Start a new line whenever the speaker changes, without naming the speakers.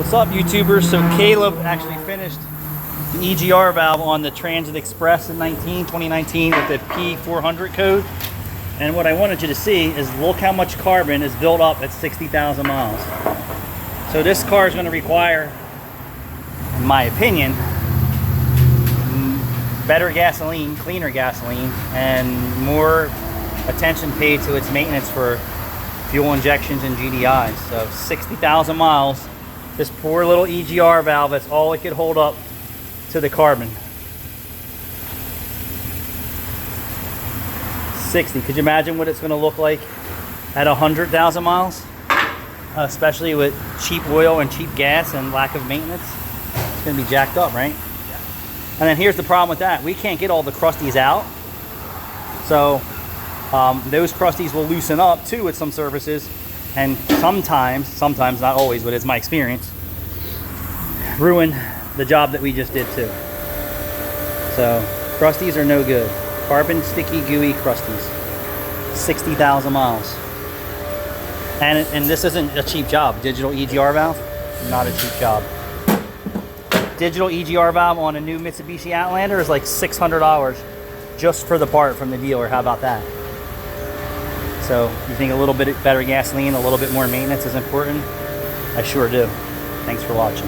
What's up, YouTubers? So Caleb actually finished the EGR valve on the Transit Express in 2019 with the P400 code. And what I wanted you to see is look how much carbon is built up at 60,000 miles. So this car is going to require, in my opinion, better gasoline, cleaner gasoline, and more attention paid to its maintenance for fuel injections and GDIs. So 60,000 miles, this poor little EGR valve, that's all it could hold up to the carbon. 60. Could you imagine what it's going to look like at 100,000 miles? Especially with cheap oil and cheap gas and lack of maintenance. It's going to be jacked up, right? Yeah. And then here's the problem with that. We can't get all the crusties out. So those crusties will loosen up too at some services. And sometimes, not always, but it's my experience, ruin the job that we just did too. So crusties are no good. Carbon, sticky, gooey crusties. 60,000 miles. And this isn't a cheap job. Digital EGR valve, not a cheap job. Digital EGR valve on a new Mitsubishi Outlander is like $600 just for the part from the dealer. How about that? So you think a little bit better gasoline, a little bit more maintenance is important? I sure do. Thanks for watching.